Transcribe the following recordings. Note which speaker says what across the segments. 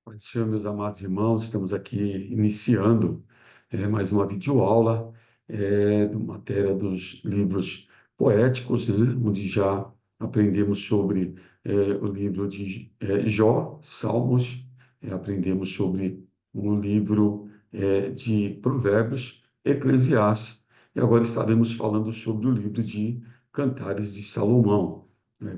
Speaker 1: Pai do Senhor, meus amados irmãos, estamos aqui iniciando mais uma videoaula da matéria dos livros poéticos, né, onde já aprendemos sobre o livro de Jó, Salmos, aprendemos sobre um livro de Provérbios, Eclesiastes, e agora estaremos falando sobre o livro de Cantares de Salomão.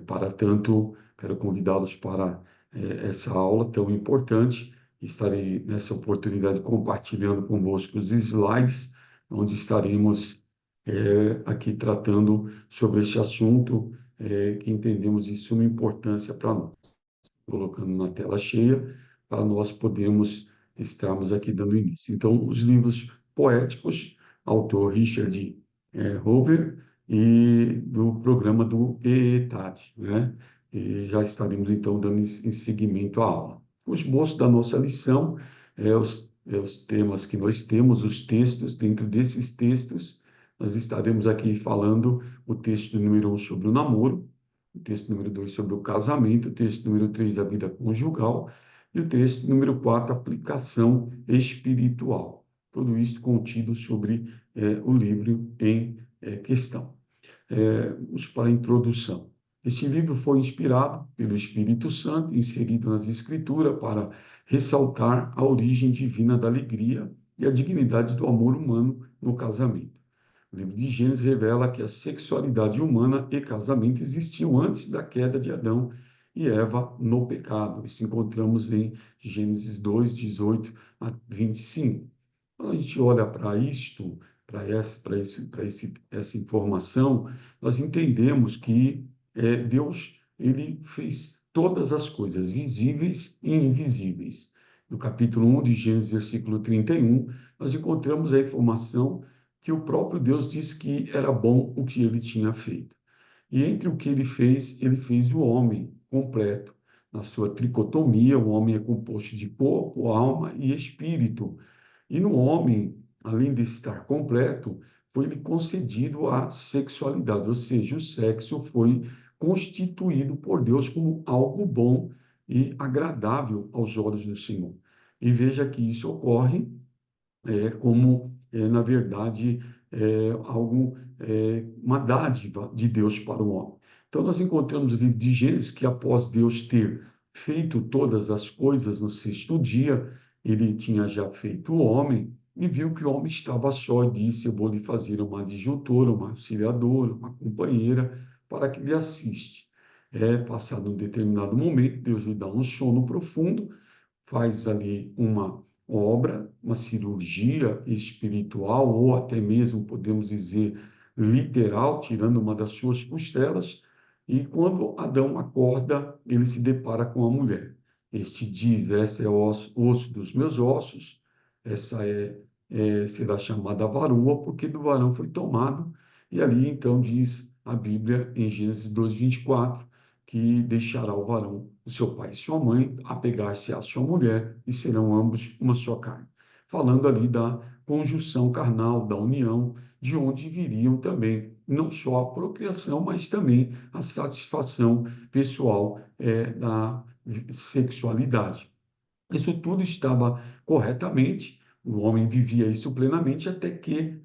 Speaker 1: Para tanto, quero convidá-los para essa aula tão importante. Estarei nessa oportunidade compartilhando convosco os slides, onde estaremos aqui tratando sobre este assunto que entendemos de suma importância para nós. Colocando na tela cheia, para nós podermos estarmos aqui dando início. Então, os livros poéticos, autor Richard Hoover, e do programa do EETAD, né? E já estaremos, então, dando em seguimento à aula. O esboço da nossa lição os temas que nós temos, os textos. Dentro desses textos, nós estaremos aqui falando o texto número 1 sobre o namoro, o texto número 2 sobre o casamento, o texto número 3, a vida conjugal, e o texto número 4, aplicação espiritual. Tudo isso contido sobre o livro em questão. Vamos para a introdução. Este livro foi inspirado pelo Espírito Santo, inserido nas Escrituras, para ressaltar a origem divina da alegria e a dignidade do amor humano no casamento. O livro de Gênesis revela que a sexualidade humana e casamento existiam antes da queda de Adão e Eva no pecado. Isso encontramos em Gênesis 2, 18 a 25. Quando a gente olha para isto, essa informação, nós entendemos que Deus ele fez todas as coisas, visíveis e invisíveis. No capítulo 1 de Gênesis, versículo 31, nós encontramos a informação que o próprio Deus disse que era bom o que ele tinha feito. E entre o que ele fez o homem completo. Na sua tricotomia, o homem é composto de corpo, alma e espírito. E no homem, além de estar completo, foi-lhe concedido a sexualidade, ou seja, o sexo foi constituído por Deus como algo bom e agradável aos olhos do Senhor. E veja que isso ocorre na verdade, uma dádiva de Deus para o homem. Então, nós encontramos no livro de Gênesis que, após Deus ter feito todas as coisas no sexto dia, ele tinha já feito o homem e viu que o homem estava só e disse: Eu vou lhe fazer uma adjutora, uma auxiliadora, uma companheira, para que lhe assiste. Passado um determinado momento, Deus lhe dá um sono profundo, faz ali uma obra, uma cirurgia espiritual, ou até mesmo, podemos dizer, literal, tirando uma das suas costelas, e quando Adão acorda, ele se depara com a mulher. Este diz: essa é osso dos meus ossos, essa será chamada varoa, porque do varão foi tomado. E ali, então, diz a Bíblia, em Gênesis 2:24, que deixará o varão o seu pai e sua mãe, apegar-se à sua mulher, e serão ambos uma só carne. Falando ali da conjunção carnal, da união, de onde viriam também não só a procriação, mas também a satisfação pessoal da sexualidade. Isso tudo estava corretamente, o homem vivia isso plenamente, até que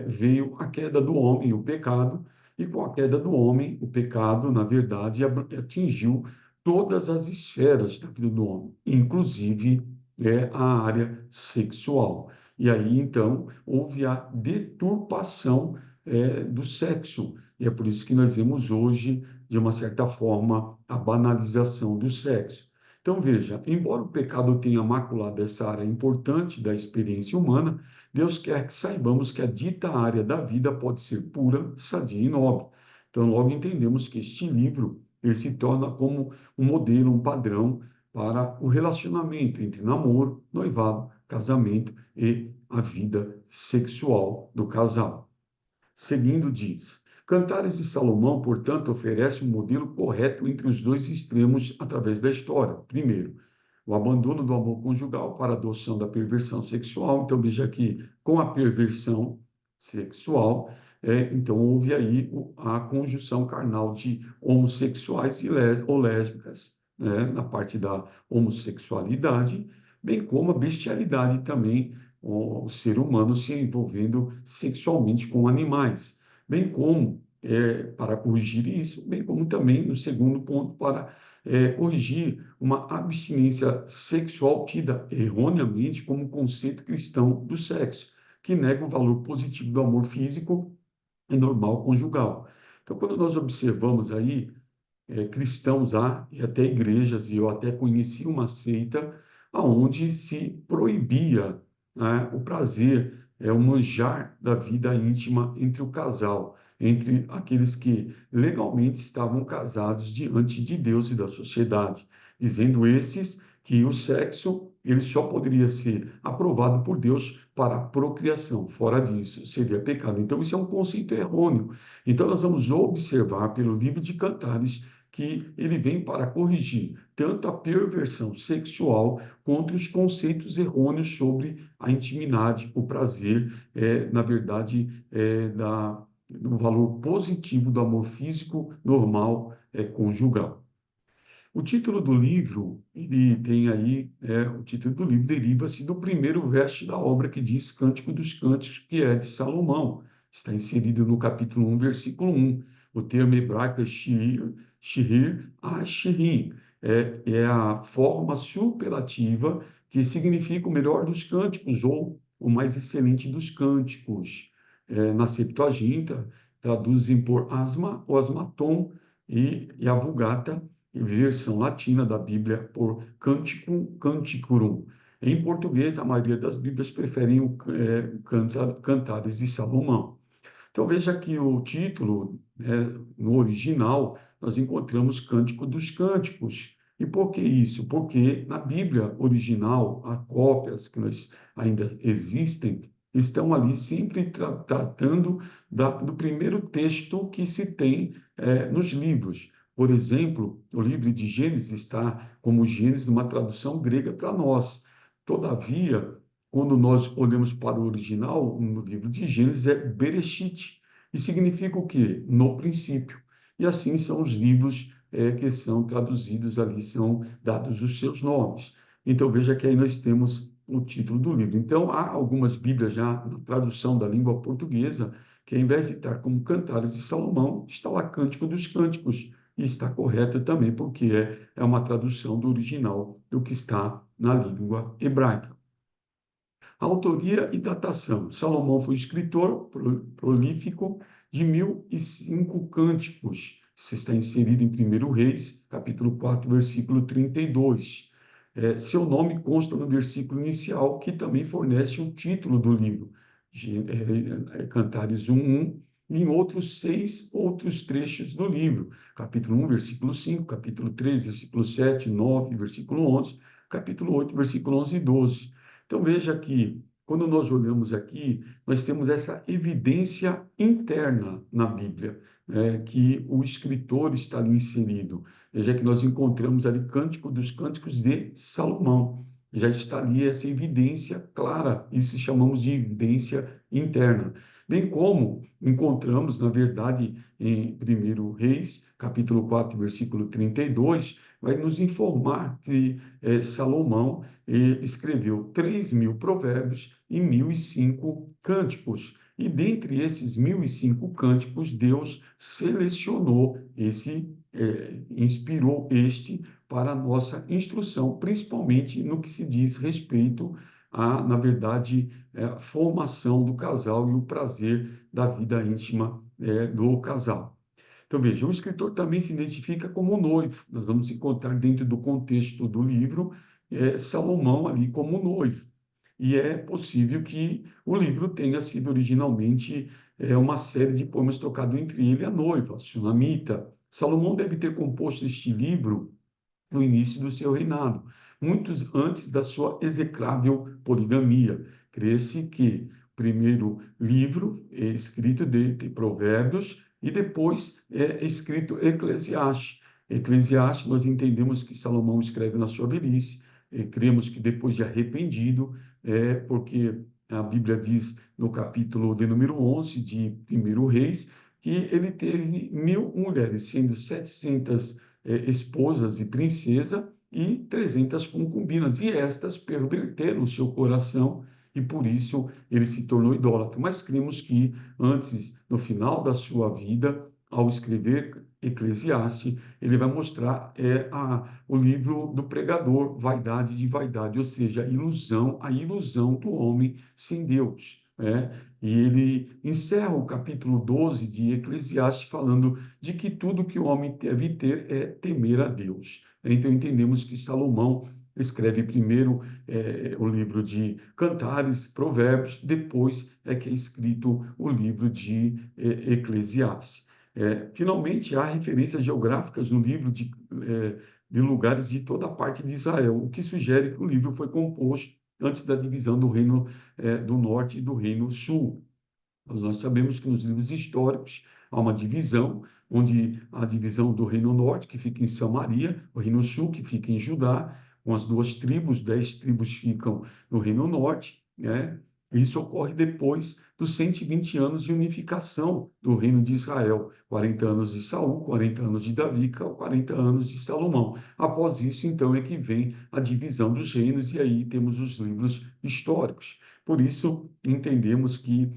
Speaker 1: veio a queda do homem, o pecado, e com a queda do homem, o pecado, na verdade, atingiu todas as esferas da vida do homem, inclusive a área sexual. E aí, então, houve a deturpação do sexo, e é por isso que nós vemos hoje, de uma certa forma, a banalização do sexo. Então, veja, embora o pecado tenha maculado essa área importante da experiência humana, Deus quer que saibamos que a dita área da vida pode ser pura, sadia e nobre. Então, logo entendemos que este livro ele se torna como um modelo, um padrão para o relacionamento entre namoro, noivado, casamento e a vida sexual do casal. Seguindo, diz: Cantares de Salomão, portanto, oferece um modelo correto entre os dois extremos através da história. Primeiro, o abandono do amor conjugal para a adoção da perversão sexual. Então, veja aqui, com a perversão sexual, então houve aí a conjunção carnal de homossexuais ou lésbicas, né, na parte da homossexualidade, bem como a bestialidade também, o ser humano se envolvendo sexualmente com animais, bem como, para corrigir isso, bem como também, no segundo ponto, para corrigir uma abstinência sexual tida erroneamente como conceito cristão do sexo, que nega o valor positivo do amor físico e normal conjugal. Então, quando nós observamos aí cristãos há, e até igrejas, e eu até conheci uma seita onde se proibia, né, o prazer, o manjar da vida íntima entre o casal, entre aqueles que legalmente estavam casados diante de Deus e da sociedade, dizendo esses que o sexo ele só poderia ser aprovado por Deus para a procriação, fora disso seria pecado. Então isso é um conceito errôneo. Então nós vamos observar pelo livro de Cantares que ele vem para corrigir tanto a perversão sexual quanto os conceitos errôneos sobre a intimidade, o prazer, na verdade, do valor positivo do amor físico normal conjugal. O título do livro, ele tem aí, o título do livro deriva-se do primeiro verso da obra que diz Cântico dos Cânticos, que é de Salomão. Está inserido no capítulo 1, versículo 1. O termo hebraico é shir, shir, shirim. É a forma superlativa que significa o melhor dos cânticos ou o mais excelente dos cânticos. Na Septuaginta, traduzem por asma ou asmaton e a Vulgata versão latina da Bíblia por Canticum Canticorum. Em português, a maioria das Bíblias preferem o Cantares de Salomão. Então veja que o título, né, no original, nós encontramos Cântico dos Cânticos. E por que isso? Porque na Bíblia original, há cópias que ainda existem, estão ali sempre tratando do primeiro texto que se tem nos livros. Por exemplo, o livro de Gênesis está como Gênesis, uma tradução grega para nós. Todavia, quando nós olhamos para o original, no livro de Gênesis é Bereshit, e significa o quê? No princípio. E assim são os livros que são traduzidos ali, são dados os seus nomes. Então veja que aí nós temos o título do livro. Então há algumas Bíblias já na tradução da língua portuguesa que, ao invés de estar como Cantares de Salomão, está lá Cântico dos Cânticos. E está correto também, porque é uma tradução do original do que está na língua hebraica. Autoria e datação. Salomão foi escritor prolífico de 1005 cânticos. Isso está inserido em 1 Reis, capítulo 4, versículo 32. Seu nome consta no versículo inicial, que também fornece o título do livro, Cantares 1:1, e em outros 6 outros trechos do livro, capítulo 1, versículo 5, capítulo 3, versículo 7, 9, versículo 11, capítulo 8, versículo 11 e 12. Então veja que, quando nós olhamos aqui, nós temos essa evidência interna na Bíblia, que o escritor está ali inserido. Veja que nós encontramos ali Cântico dos Cânticos de Salomão. Já está ali essa evidência clara, isso chamamos de evidência interna. Bem como encontramos, na verdade, em 1 Reis, capítulo 4, versículo 32, vai nos informar que Salomão escreveu 3.000 provérbios e 1.005 cânticos. E dentre esses 1.005 cânticos, Deus selecionou inspirou este para a nossa instrução, principalmente no que se diz respeito à, na verdade, a formação do casal e o prazer da vida íntima do casal. Então, veja, o escritor também se identifica como noivo. Nós vamos encontrar dentro do contexto do livro Salomão ali como noivo. E é possível que o livro tenha sido originalmente uma série de poemas trocado entre ele e a noiva, a Sunamita. Salomão deve ter composto este livro no início do seu reinado, muito antes da sua execrável poligamia. Crê-se que o primeiro livro é escrito de Provérbios e depois é escrito Eclesiastes. Eclesiastes, nós entendemos que Salomão escreve na sua velhice, cremos que depois de arrependido, porque a Bíblia diz no capítulo de número 11 de 1 Reis, que ele teve 1.000 mulheres, sendo 700 esposas e princesa e 300 concubinas, e estas perverteram o seu coração, e por isso ele se tornou idólatra. Mas cremos que antes, no final da sua vida, ao escrever Eclesiastes, ele vai mostrar o livro do pregador, Vaidade de Vaidade, ou seja, a ilusão do homem sem Deus. E ele encerra o capítulo 12 de Eclesiastes falando de que tudo que o homem deve ter é temer a Deus. Então entendemos que Salomão escreve primeiro o livro de Cantares, Provérbios, depois é que é escrito o livro de Eclesiastes. Finalmente, há referências geográficas no livro de lugares de toda a parte de Israel, o que sugere que o livro foi composto antes da divisão do reino do norte e do reino sul. Nós sabemos que nos livros históricos há uma divisão, onde a divisão do Reino Norte, que fica em Samaria, o Reino Sul, que fica em Judá, com as duas tribos, 10 tribos ficam no Reino Norte, né? Isso ocorre depois dos 120 anos de unificação do Reino de Israel, 40 anos de Saul, 40 anos de Davi, 40 anos de Salomão. Após isso, então, é que vem a divisão dos reinos, e aí temos os livros históricos. Por isso, entendemos que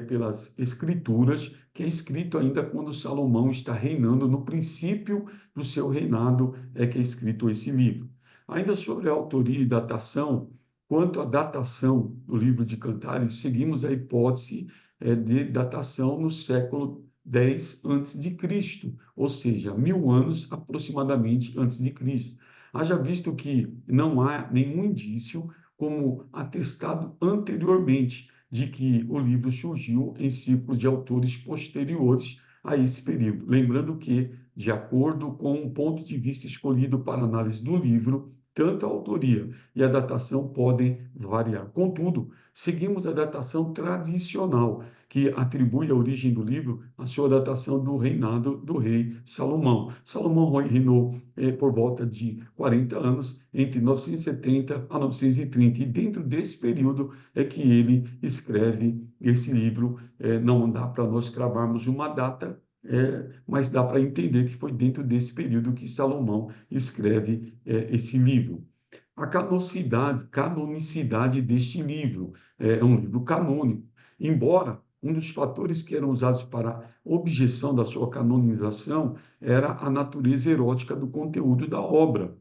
Speaker 1: pelas escrituras, que é escrito ainda quando Salomão está reinando, no princípio do seu reinado, é que é escrito esse livro. Ainda sobre a autoria e datação, quanto à datação do livro de Cantares, seguimos a hipótese de datação no século X antes de Cristo, ou seja, 1000 anos aproximadamente antes de Cristo. Haja visto que não há nenhum indício como atestado anteriormente de que o livro surgiu em círculos de autores posteriores a esse período. Lembrando que, de acordo com o ponto de vista escolhido para análise do livro, tanto a autoria e a datação podem variar. Contudo, seguimos a datação tradicional, que atribui a origem do livro à sua datação do reinado do rei Salomão. Salomão reinou por volta de 40 anos, entre 970 a 930, e dentro desse período é que ele escreve esse livro. Não dá para nós cravarmos uma data, mas dá para entender que foi dentro desse período que Salomão escreve esse livro. A canonicidade deste livro é um livro canônico, embora um dos fatores que eram usados para objeção da sua canonização era a natureza erótica do conteúdo da obra.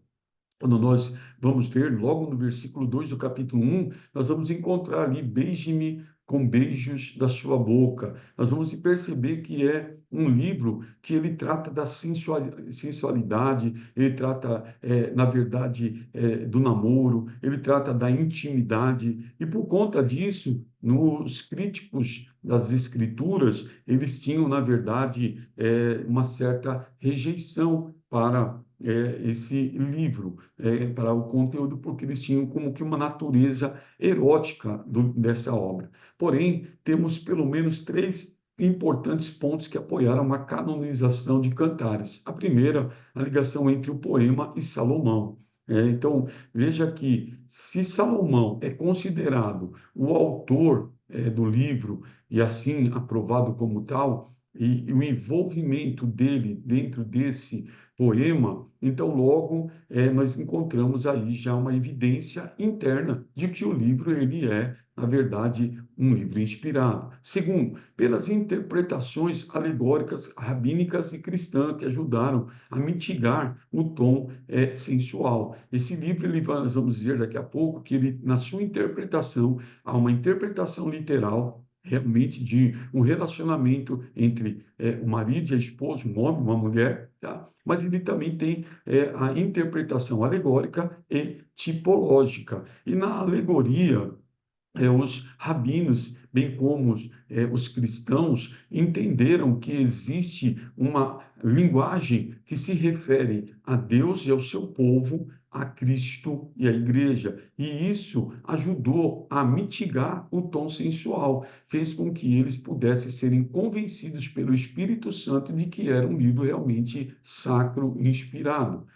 Speaker 1: Quando nós vamos ver, logo no versículo 2 do capítulo 1, nós vamos encontrar ali, beije-me com beijos da sua boca. Nós vamos perceber que é um livro que ele trata da sensualidade, ele trata, na verdade, do namoro, ele trata da intimidade, e por conta disso, nos críticos das escrituras, eles tinham, na verdade, uma certa rejeição para esse livro, para o conteúdo, porque eles tinham como que uma natureza erótica dessa obra. Porém, temos pelo menos três importantes pontos que apoiaram uma canonização de Cantares. A primeira, a ligação entre o poema e Salomão. Então, veja que se Salomão é considerado o autor do livro e assim aprovado como tal, e o envolvimento dele dentro desse poema, então logo nós encontramos aí já uma evidência interna de que o livro ele é, na verdade, um livro inspirado. Segundo, pelas interpretações alegóricas, rabínicas e cristãs que ajudaram a mitigar o tom sensual. Esse livro, nós vamos dizer daqui a pouco, que ele, na sua interpretação, há uma interpretação literal realmente de um relacionamento entre o marido e a esposa, um homem, uma mulher, tá? Mas ele também tem a interpretação alegórica e tipológica. E na alegoria, os rabinos, bem como os cristãos, entenderam que existe uma linguagem que se refere a Deus e ao seu povo, a Cristo e à igreja. E isso ajudou a mitigar o tom sensual, fez com que eles pudessem serem convencidos pelo Espírito Santo de que era um livro realmente sacro e inspirado.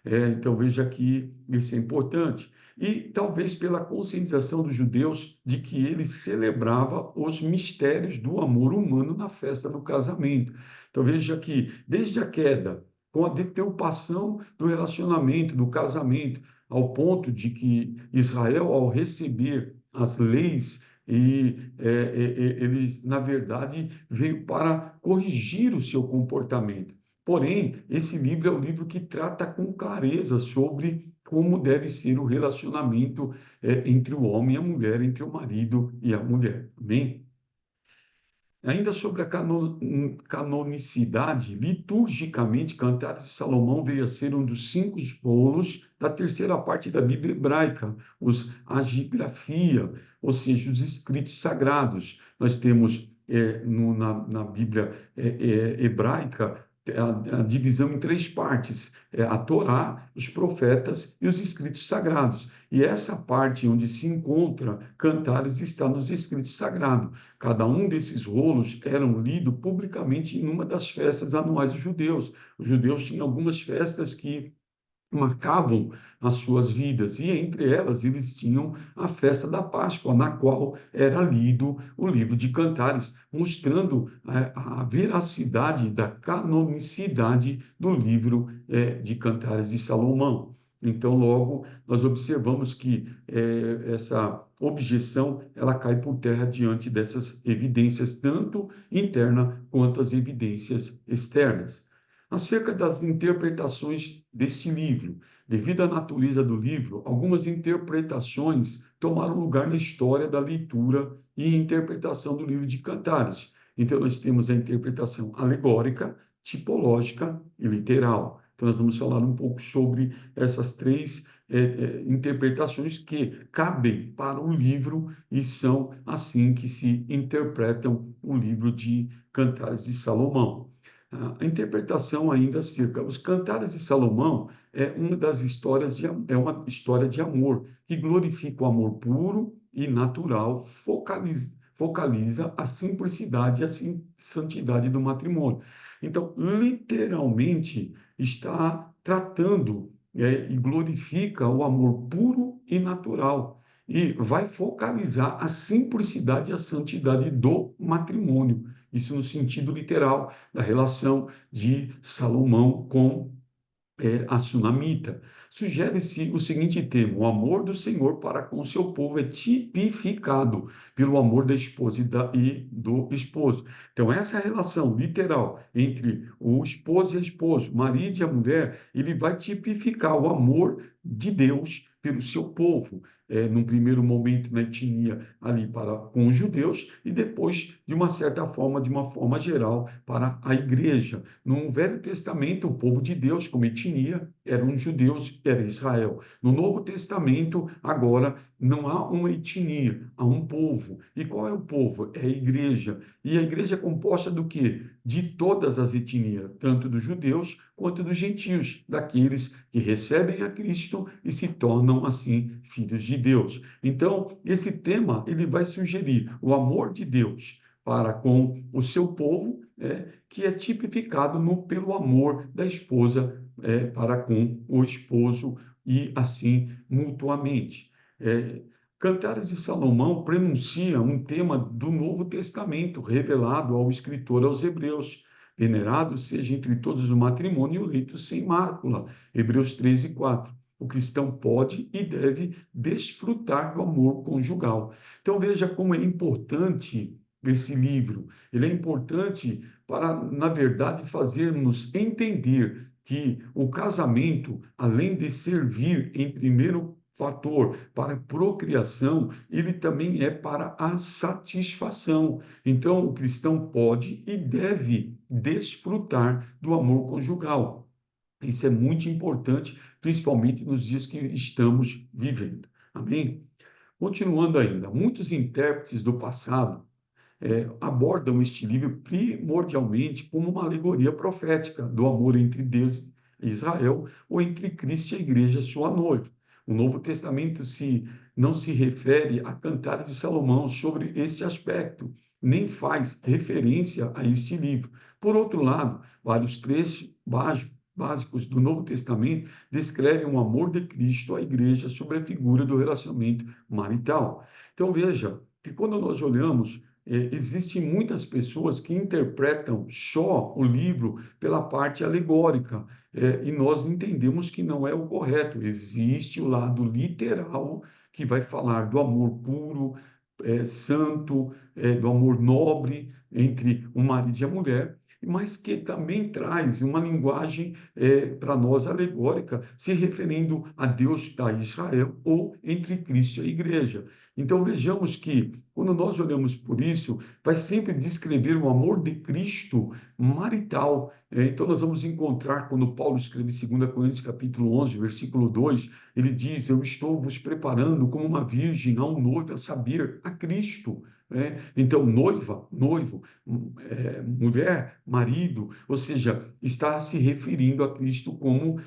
Speaker 1: Então, veja que isso é importante. E talvez pela conscientização dos judeus de que eles celebravam os mistérios do amor humano na festa do casamento. Então, veja que desde a queda com a deturpação do relacionamento, do casamento, ao ponto de que Israel, ao receber as leis, ele, na verdade, veio para corrigir o seu comportamento. Porém, esse livro é um livro que trata com clareza sobre como deve ser o relacionamento entre o homem e a mulher, entre o marido e a mulher. Amém? Ainda sobre a canonicidade, liturgicamente, Cantares de Salomão veio a ser um dos 5 rolos da terceira parte da Bíblia hebraica, os agigrafia, ou seja, os escritos sagrados. Nós temos na Bíblia hebraica a divisão em 3 partes: a Torá, os profetas e os escritos sagrados. E essa parte onde se encontra Cantares está nos escritos sagrados. Cada um desses rolos eram lidos publicamente em uma das festas anuais dos judeus. Os judeus tinham algumas festas que marcavam as suas vidas, e entre elas eles tinham a festa da Páscoa, na qual era lido o livro de Cantares, mostrando a veracidade da canonicidade do livro de Cantares de Salomão. Então, logo, nós observamos que essa objeção ela cai por terra diante dessas evidências, tanto interna quanto as evidências externas. Acerca das interpretações deste livro, devido à natureza do livro, algumas interpretações tomaram lugar na história da leitura e interpretação do livro de Cantares. Então, nós temos a interpretação alegórica, tipológica e literal. Então, nós vamos falar um pouco sobre essas 3 interpretações que cabem para o livro e são assim que se interpretam o livro de Cantares de Salomão. A interpretação ainda acerca os Cantares de Salomão é uma das histórias é uma história de amor que glorifica o amor puro e natural, focaliza a simplicidade e a santidade do matrimônio. Então, literalmente está tratando e glorifica o amor puro e natural e vai focalizar a simplicidade e a santidade do matrimônio. Isso no sentido literal da relação de Salomão com a sunamita. Sugere-se o seguinte tema: o amor do Senhor para com o seu povo é tipificado pelo amor da esposa e do esposo. Então, essa relação literal entre o esposo e a esposa, o marido e a mulher, ele vai tipificar o amor de Deus pelo seu povo, num primeiro momento na etnia ali para com os judeus e depois, de uma certa forma, de uma forma geral, para a igreja. No Velho Testamento, o povo de Deus, como etnia, eram os judeus, era Israel. No Novo Testamento, agora, não há uma etnia, há um povo. E qual é o povo? É a igreja. E a igreja é composta do quê? De todas as etnias, tanto dos judeus quanto dos gentios, daqueles que recebem a Cristo e se tornam, assim, filhos de Deus. Então, esse tema, ele vai sugerir o amor de Deus para com o seu povo, que é tipificado pelo amor da esposa para com o esposo e assim mutuamente. Cantares de Salomão prenuncia um tema do Novo Testamento revelado ao escritor aos Hebreus. Venerado seja entre todos o matrimônio e o leito sem mácula. Hebreus 13:4. O cristão pode e deve desfrutar do amor conjugal. Então veja como é importante esse livro. Ele é importante para, na verdade, fazermos entender que o casamento, além de servir em primeiro fator para a procriação, ele também é para a satisfação. Então, o cristão pode e deve desfrutar do amor conjugal. Isso é muito importante, principalmente nos dias que estamos vivendo. Amém? Continuando ainda, muitos intérpretes do passado abordam este livro primordialmente como uma alegoria profética do amor entre Deus e Israel, ou entre Cristo e a igreja, sua noiva. O Novo Testamento não se refere a Cantares de Salomão sobre este aspecto, nem faz referência a este livro. Por outro lado, vários trechos básicos do Novo Testamento descrevem o amor de Cristo à igreja sobre a figura do relacionamento marital. Então, veja que quando nós olhamos existem muitas pessoas que interpretam só o livro pela parte alegórica, e nós entendemos que não é o correto. Existe o lado literal, que vai falar do amor puro, santo, do amor nobre entre o marido e a mulher, mas que também traz uma linguagem para nós alegórica, se referindo a Deus da Israel ou entre Cristo e a igreja. Então vejamos que, quando nós olhamos por isso, vai sempre descrever o amor de Cristo marital. Então nós vamos encontrar, quando Paulo escreve em 2 Coríntios capítulo 11, versículo 2, ele diz: eu estou vos preparando como uma virgem a um noivo, a saber, a Cristo. Então, noiva, noivo, mulher, marido, ou seja, está se referindo a Cristo como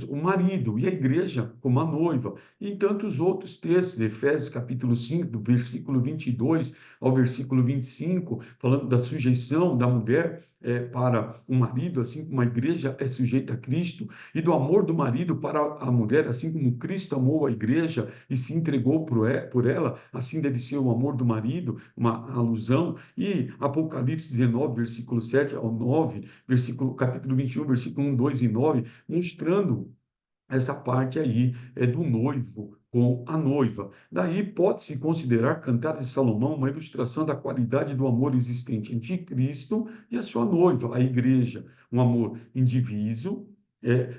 Speaker 1: o marido e a igreja como a noiva. E tantos outros textos, Efésios capítulo 5, do versículo 22 ao versículo 25, falando da sujeição da mulher para o marido, assim como a igreja é sujeita a Cristo, e do amor do marido para a mulher, assim como Cristo amou a igreja e se entregou por ela, assim deve ser o amor do marido, uma alusão. E Apocalipse 19, versículo 7 ao 9, capítulo 21, versículo 1, 2 e 9, mostrando essa parte aí do noivo com a noiva. Daí pode-se considerar Cantares de Salomão uma ilustração da qualidade do amor existente entre Cristo e a sua noiva, a igreja. Um amor indiviso,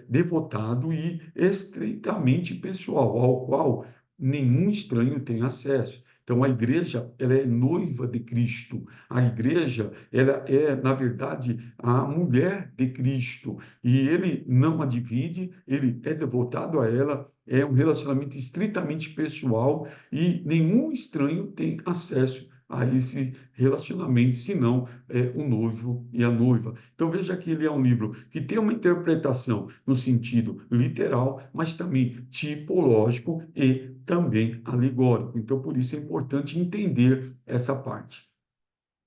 Speaker 1: devotado e estreitamente pessoal, ao qual nenhum estranho tem acesso. Então, a igreja, ela é noiva de Cristo. A igreja, ela é, na verdade, a mulher de Cristo. E ele não a divide, ele é devotado a ela, é um relacionamento estritamente pessoal e nenhum estranho tem acesso a esse relacionamento, senão o noivo e a noiva. Então veja que ele é um livro que tem uma interpretação no sentido literal, mas também tipológico e também alegórico. Então por isso é importante entender essa parte.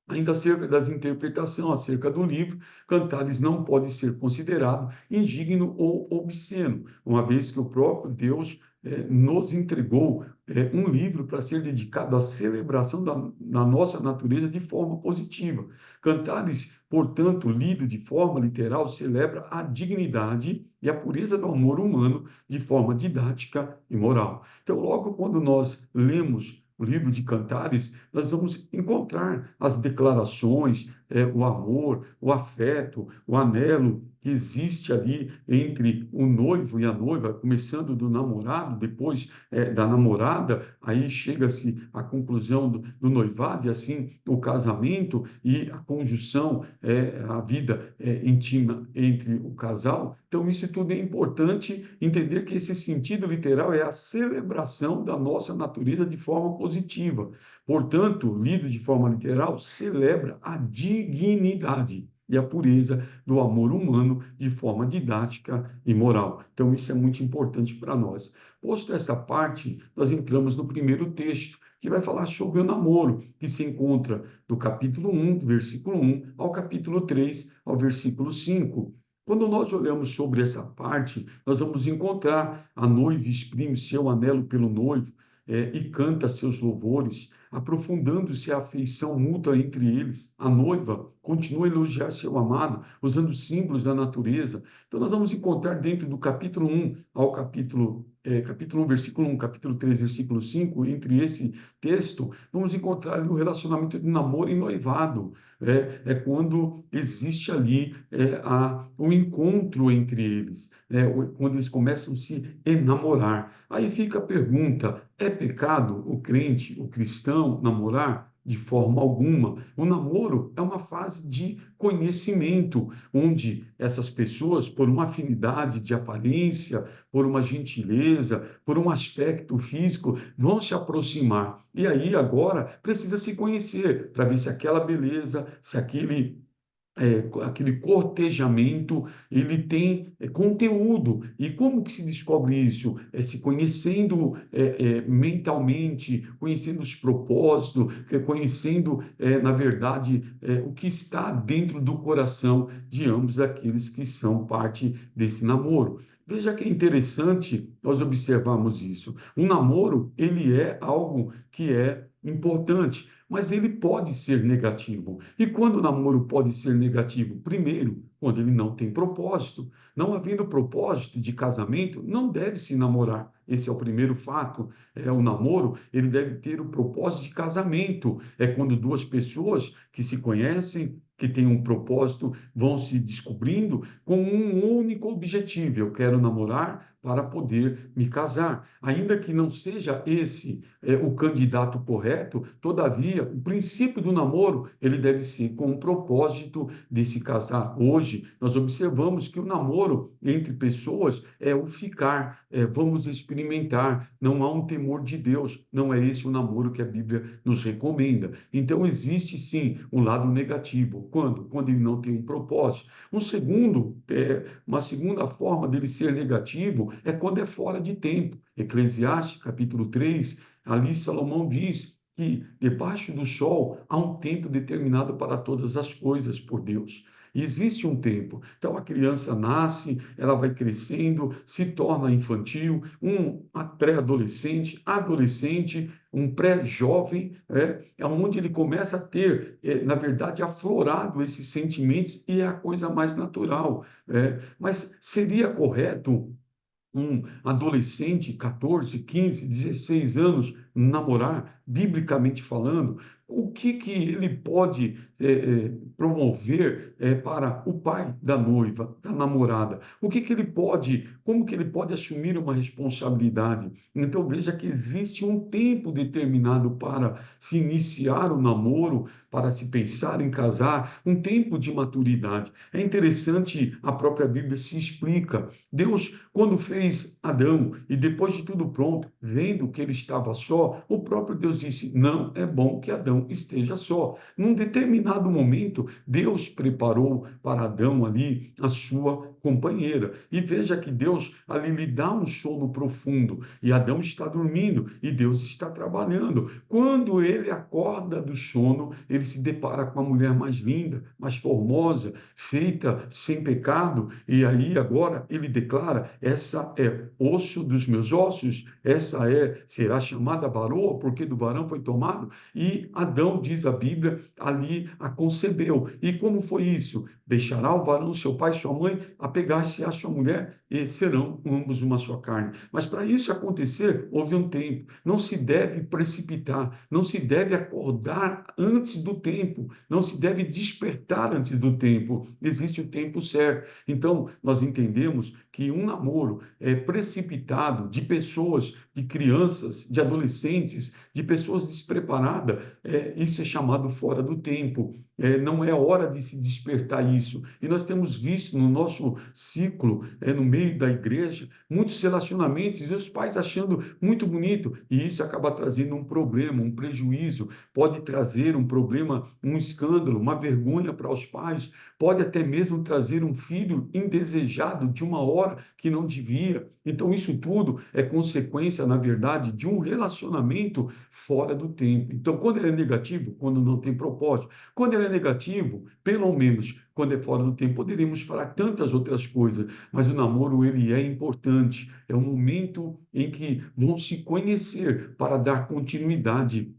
Speaker 1: Ainda acerca das interpretações acerca do livro, Cantares não pode ser considerado indigno ou obsceno, uma vez que o próprio Deus nos entregou um livro para ser dedicado à celebração da nossa natureza de forma positiva. Cantares, portanto, lido de forma literal, celebra a dignidade e a pureza do amor humano de forma didática e moral. Então, logo quando nós lemos o livro de Cantares, nós vamos encontrar as declarações, o amor, o afeto, o anelo que existe ali entre o noivo e a noiva, começando do namorado, depois da namorada, aí chega-se à conclusão do noivado, e assim o casamento e a conjunção, a vida íntima entre o casal. Então, isso tudo é importante entender que esse sentido literal é a celebração da nossa natureza de forma positiva. Portanto, lido de forma literal, celebra a dignidade e a pureza do amor humano de forma didática e moral. Então, isso é muito importante para nós. Posto essa parte, nós entramos no primeiro texto, que vai falar sobre o namoro, que se encontra do capítulo 1, do versículo 1, ao capítulo 3, ao versículo 5. Quando nós olhamos sobre essa parte, nós vamos encontrar a noiva exprime seu anelo pelo noivo e canta seus louvores, aprofundando-se a afeição mútua entre eles. A noiva continua a elogiar seu amado, usando símbolos da natureza. Então, nós vamos encontrar dentro do capítulo 1 ao capítulo 1, versículo 1, capítulo 3, versículo 5, entre esse texto, vamos encontrar ali o relacionamento de namoro e noivado. Quando existe ali o encontro entre eles, quando eles começam a se enamorar. Aí fica a pergunta: é pecado o crente, o cristão, namorar? De forma alguma. O namoro é uma fase de conhecimento, onde essas pessoas, por uma afinidade de aparência, por uma gentileza, por um aspecto físico, vão se aproximar. E aí agora precisa se conhecer para ver se aquela beleza, se aquele cortejamento, ele tem conteúdo. E como que se descobre isso? Se conhecendo mentalmente, conhecendo os propósitos, conhecendo, na verdade, o que está dentro do coração de ambos aqueles que são parte desse namoro. Veja que é interessante nós observarmos isso. O namoro, ele é algo que é importante, mas ele pode ser negativo. E quando o namoro pode ser negativo? Primeiro, quando ele não tem propósito. Não havendo propósito de casamento, não deve se namorar. Esse é o primeiro fato. O namoro, ele deve ter o propósito de casamento. É quando duas pessoas que se conhecem, que têm um propósito, vão se descobrindo com um único objetivo. Eu quero namorar para poder me casar. Ainda que não seja esse o candidato correto, todavia, o princípio do namoro, ele deve ser com o propósito de se casar. Hoje, nós observamos que o namoro entre pessoas é o ficar, vamos experimentar, não há um temor de Deus, não é esse o namoro que a Bíblia nos recomenda. Então, existe sim um lado negativo. Quando? Quando ele não tem um propósito. Uma segunda forma dele ser negativo é quando é fora de tempo. Eclesiastes, capítulo 3, ali Salomão diz que debaixo do sol há um tempo determinado para todas as coisas por Deus. Existe um tempo. Então a criança nasce, ela vai crescendo, se torna infantil, um pré-adolescente, adolescente, um pré-jovem, é onde ele começa a ter, na verdade, aflorado esses sentimentos e é a coisa mais natural. Mas seria correto um adolescente, 14, 15, 16 anos, namorar, biblicamente falando, o que ele pode promover para o pai da noiva, da namorada? Como que ele pode assumir uma responsabilidade? Então veja que existe um tempo determinado para se iniciar o namoro, para se pensar em casar, um tempo de maturidade. É interessante, a própria Bíblia se explica. Deus, quando fez Adão e depois de tudo pronto, vendo que ele estava só, o próprio Deus disse: não é bom que Adão esteja só. Num determinado momento, Deus preparou para Adão ali a sua companheira. E veja que Deus ali lhe dá um sono profundo e Adão está dormindo e Deus está trabalhando. Quando ele acorda do sono, ele se depara com uma mulher mais linda, mais formosa, feita sem pecado, e aí agora ele declara: essa é osso dos meus ossos, será chamada varoa, porque do varão foi tomado, e Adão, diz a Bíblia, ali a concebeu. E como foi isso? Deixará o varão seu pai e sua mãe, apegar-se à sua mulher, e serão ambos uma só carne. Mas para isso acontecer, houve um tempo. Não se deve precipitar, não se deve acordar antes do tempo, não se deve despertar antes do tempo. Existe o tempo certo. Então, nós entendemos que um namoro precipitado de pessoas, de crianças, de adolescentes, de pessoas despreparadas, isso é chamado fora do tempo. Não é hora de se despertar isso. E nós temos visto no nosso ciclo, no meio da igreja, muitos relacionamentos e os pais achando muito bonito, e isso acaba trazendo um problema, um prejuízo, pode trazer um problema, um escândalo, uma vergonha para os pais, pode até mesmo trazer um filho indesejado de uma hora que não devia. Então, isso tudo é consequência, na verdade, de um relacionamento fora do tempo. Então, quando ele é negativo, quando não tem propósito, quando ele é negativo, pelo menos quando é fora do tempo, poderíamos falar tantas outras coisas, mas o namoro ele é importante, é um momento em que vão se conhecer para dar continuidade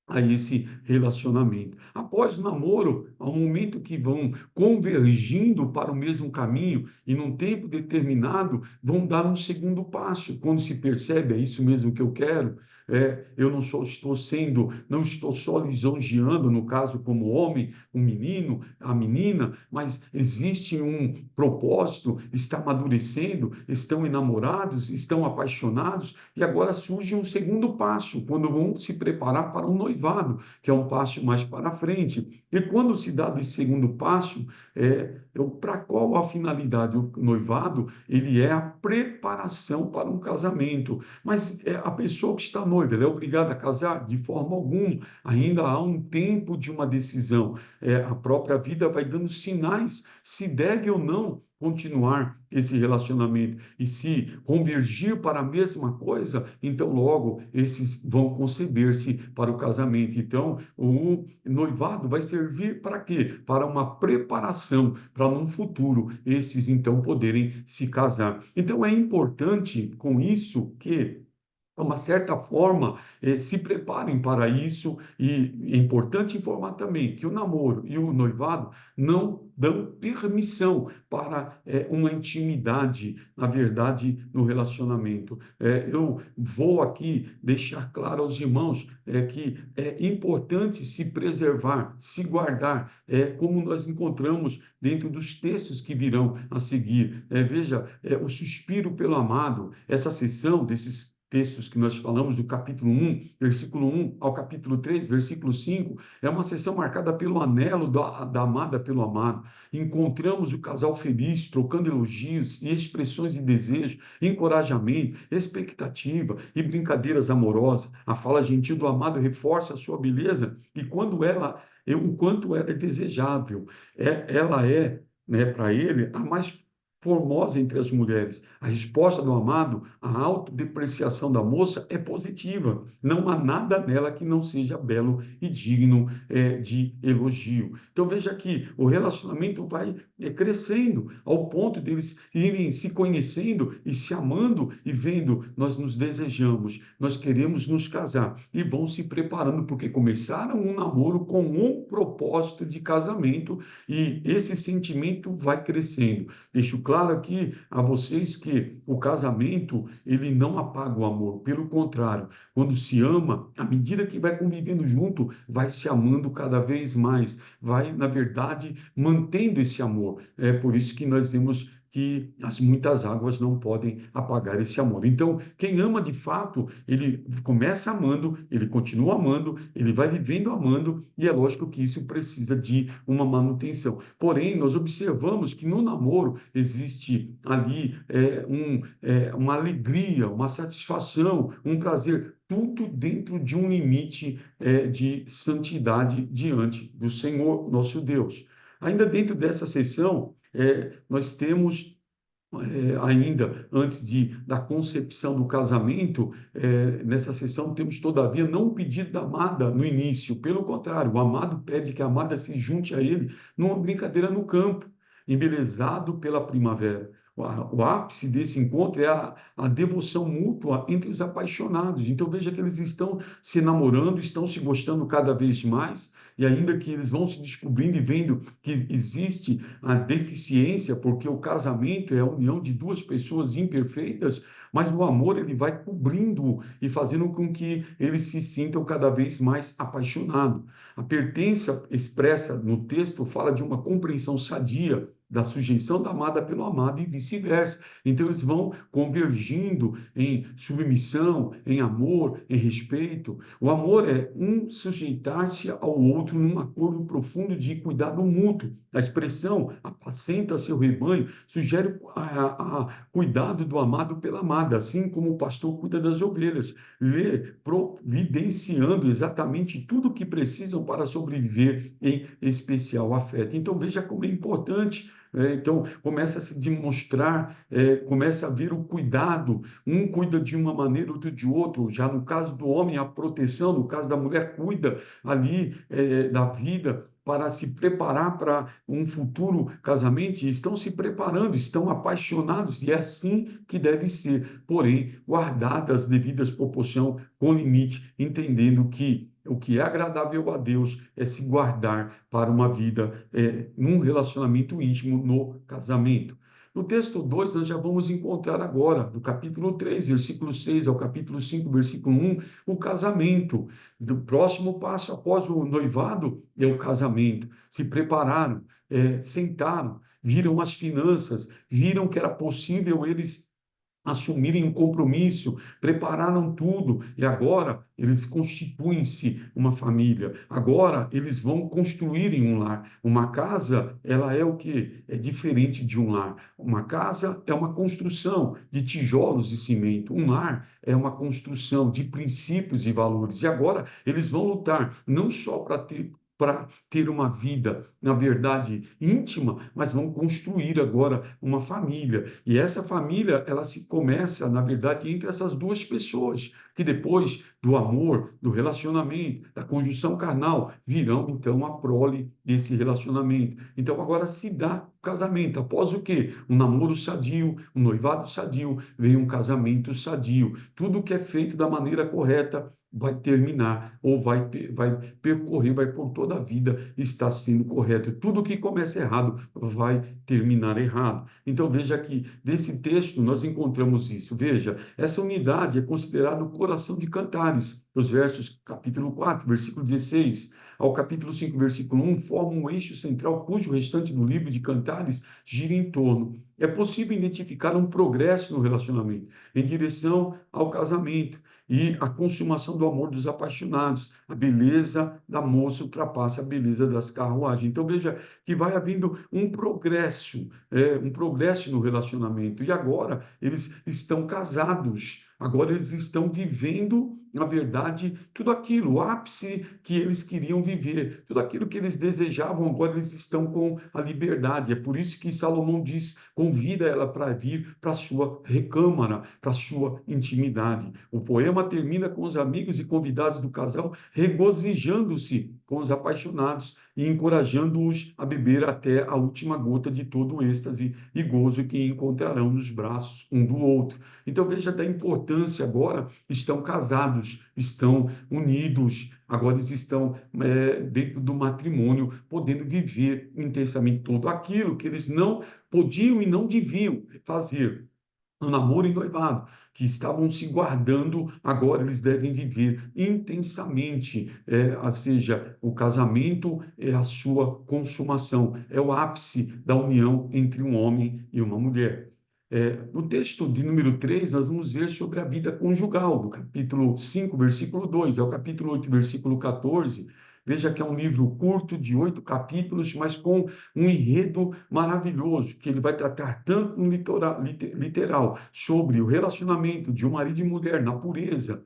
Speaker 1: a esse relacionamento. Após o namoro, há um momento que vão convergindo para o mesmo caminho e num tempo determinado vão dar um segundo passo. Quando se percebe, é isso mesmo que eu quero, eu não estou só lisonjeando, no caso como homem, o menino, a menina, mas existe um propósito, está amadurecendo, estão enamorados, estão apaixonados e agora surge um segundo passo, quando vão se preparar para um noivado, que é um passo mais para frente. E quando se dá esse segundo passo, para qual a finalidade? O noivado, ele é a preparação para um casamento. Mas a pessoa que está noiva, ela é obrigada a casar? De forma alguma. Ainda há um tempo de uma decisão. A própria vida vai dando sinais se deve ou não continuar esse relacionamento. E se convergir para a mesma coisa, então logo esses vão conceber-se para o casamento. Então, o noivado vai servir para quê? Para uma preparação, para num futuro esses então poderem se casar. Então, é importante com isso que uma certa forma, se preparem para isso, e é importante informar também que o namoro e o noivado não dão permissão para uma intimidade, na verdade, no relacionamento. Eu vou aqui deixar claro aos irmãos que é importante se preservar, se guardar, como nós encontramos dentro dos textos que virão a seguir. Veja, o suspiro pelo amado, essa seção desses textos que nós falamos, do capítulo 1, versículo 1 ao capítulo 3, versículo 5, é uma sessão marcada pelo anelo da amada pelo amado. Encontramos o casal feliz, trocando elogios e expressões de desejo, encorajamento, expectativa e brincadeiras amorosas. A fala gentil do amado reforça a sua beleza e o quanto ela é desejável. Ela é, né, para ele, a mais formosa entre as mulheres. A resposta do amado, a autodepreciação da moça é positiva. Não há nada nela que não seja belo e digno de elogio. Então veja que o relacionamento vai crescendo ao ponto deles irem se conhecendo e se amando e vendo, nós nos desejamos, nós queremos nos casar e vão se preparando porque começaram um namoro com um propósito de casamento e esse sentimento vai crescendo. Deixo claro aqui a vocês que o casamento, ele não apaga o amor, pelo contrário, quando se ama, à medida que vai convivendo junto, vai se amando cada vez mais, vai, na verdade, mantendo esse amor. É por isso que nós temos que as muitas águas não podem apagar esse amor. Então, quem ama de fato, ele começa amando, ele continua amando, ele vai vivendo amando, e é lógico que isso precisa de uma manutenção. Porém, nós observamos que no namoro existe ali uma alegria, uma satisfação, um prazer, tudo dentro de um limite de santidade diante do Senhor, nosso Deus. Ainda dentro dessa sessão, nós temos ainda antes da concepção do casamento, nessa sessão temos, todavia, não o pedido da amada no início, pelo contrário, o amado pede que a amada se junte a ele numa brincadeira no campo, embelezado pela primavera. O ápice desse encontro é a devoção mútua entre os apaixonados. Então veja que eles estão se namorando, estão se gostando cada vez mais, e ainda que eles vão se descobrindo e vendo que existe a deficiência, porque o casamento é a união de duas pessoas imperfeitas, mas o amor ele vai cobrindo e fazendo com que eles se sintam cada vez mais apaixonados. A pertença expressa no texto fala de uma compreensão sadia da sujeição da amada pelo amado e vice-versa. Então eles vão convergindo em submissão, em amor, em respeito. O amor é um sujeitar-se ao outro num acordo profundo de cuidado mútuo. A expressão apacenta seu rebanho sugere a cuidado do amado pela amada, assim como o pastor cuida das ovelhas, providenciando exatamente tudo o que precisam para sobreviver, em especial afeto. Então veja como é importante. Então, começa a se demonstrar, começa a ver o cuidado, um cuida de uma maneira, outro de outro. Já no caso do homem, a proteção, no caso da mulher, cuida ali da vida para se preparar para um futuro casamento, e estão se preparando, estão apaixonados, e é assim que deve ser, porém, guardadas as devidas proporções, com limite, entendendo que o que é agradável a Deus é se guardar para uma vida num relacionamento íntimo no casamento. No texto 2, nós já vamos encontrar agora, do capítulo 3, versículo 6 ao capítulo 5, versículo 1, o casamento. Do próximo passo após o noivado é o casamento. Se prepararam, sentaram, viram as finanças, viram que era possível eles assumirem um compromisso, prepararam tudo e agora eles constituem-se uma família. Agora eles vão construírem um lar. Uma casa, ela é o quê? É diferente de um lar. Uma casa é uma construção de tijolos e cimento. Um lar é uma construção de princípios e valores. E agora eles vão lutar não só para ter uma vida, na verdade, íntima, mas vão construir agora uma família. E essa família, ela se começa, na verdade, entre essas duas pessoas, que depois do amor, do relacionamento, da conjunção carnal, virão, então, a prole desse relacionamento. Então, agora se dá casamento. Após o quê? Um namoro sadio, um noivado sadio, vem um casamento sadio. Tudo que é feito da maneira correta vai terminar, ou vai percorrer, vai por toda a vida estar sendo correto. Tudo que começa errado vai terminar errado. Então veja que desse texto nós encontramos isso. Veja, essa unidade é considerada o coração de Cantares. Os versos capítulo 4, versículo 16 ao capítulo 5, versículo 1, formam um eixo central cujo restante do livro de Cantares gira em torno. É possível identificar um progresso no relacionamento em direção ao casamento e a consumação do amor dos apaixonados. A beleza da moça ultrapassa a beleza das carruagens. Então veja que vai havendo um progresso no relacionamento. E agora eles estão casados. Agora eles estão vivendo, na verdade, tudo aquilo, o ápice que eles queriam viver, tudo aquilo que eles desejavam, agora eles estão com a liberdade. É por isso que Salomão diz: convida ela para vir para a sua recâmara, para a sua intimidade. O poema termina com os amigos e convidados do casal regozijando-se com os apaixonados e encorajando-os a beber até a última gota de todo o êxtase e gozo que encontrarão nos braços um do outro. Então veja da importância agora, estão casados, estão unidos, agora eles estão dentro do matrimônio, podendo viver intensamente tudo aquilo que eles não podiam e não deviam fazer no namoro e noivado, que estavam se guardando, agora eles devem viver intensamente, ou seja, o casamento é a sua consumação, é o ápice da união entre um homem e uma mulher. No texto de número 3, nós vamos ver sobre a vida conjugal, do capítulo 5, versículo 2, ao capítulo 8, versículo 14. Veja que é um livro curto, de 8 capítulos, mas com um enredo maravilhoso, que ele vai tratar tanto no literal sobre o relacionamento de um marido e mulher na pureza,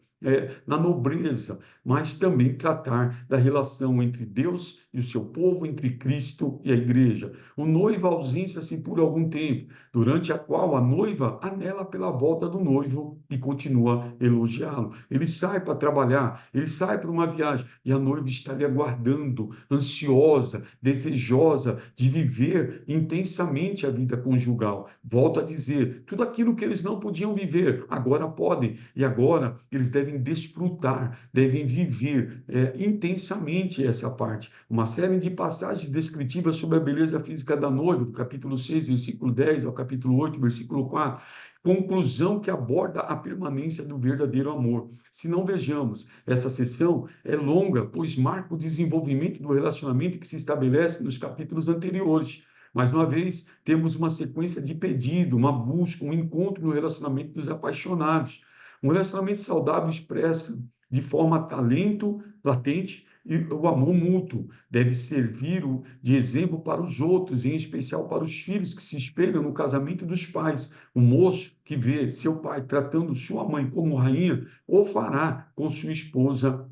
Speaker 1: na nobreza, mas também tratar da relação entre Deus e o seu povo, entre Cristo e a igreja. O noivo ausência-se por algum tempo, durante a qual a noiva anela pela volta do noivo e continua a elogiá-lo. Ele sai para trabalhar, ele sai para uma viagem e a noiva está ali aguardando, ansiosa, desejosa de viver intensamente a vida conjugal. Volto a dizer, tudo aquilo que eles não podiam viver, agora podem, e agora eles devem desfrutar, devem viver intensamente essa parte. Uma série de passagens descritivas sobre a beleza física da noiva, do capítulo 6, versículo 10 ao capítulo 8, versículo 4. Conclusão que aborda a permanência do verdadeiro amor. Se não vejamos, essa sessão é longa, pois marca o desenvolvimento do relacionamento que se estabelece nos capítulos anteriores. Mais uma vez, temos uma sequência de pedido, uma busca, um encontro no relacionamento dos apaixonados. Um relacionamento saudável expressa de forma talento latente e o amor mútuo. Deve servir de exemplo para os outros, em especial para os filhos que se espelham no casamento dos pais. O moço que vê seu pai tratando sua mãe como rainha, o fará com sua esposa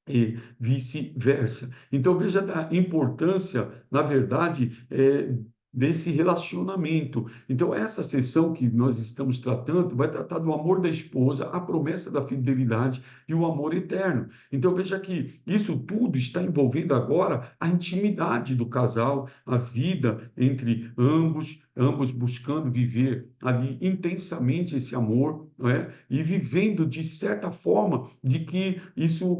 Speaker 1: e vice-versa. Então, veja a importância, na verdade, desse relacionamento. Então, essa sessão que nós estamos tratando vai tratar do amor da esposa, a promessa da fidelidade e o amor eterno. Então, veja que isso tudo está envolvendo agora a intimidade do casal, a vida entre ambos buscando viver ali intensamente esse amor, não é? E vivendo de certa forma de que isso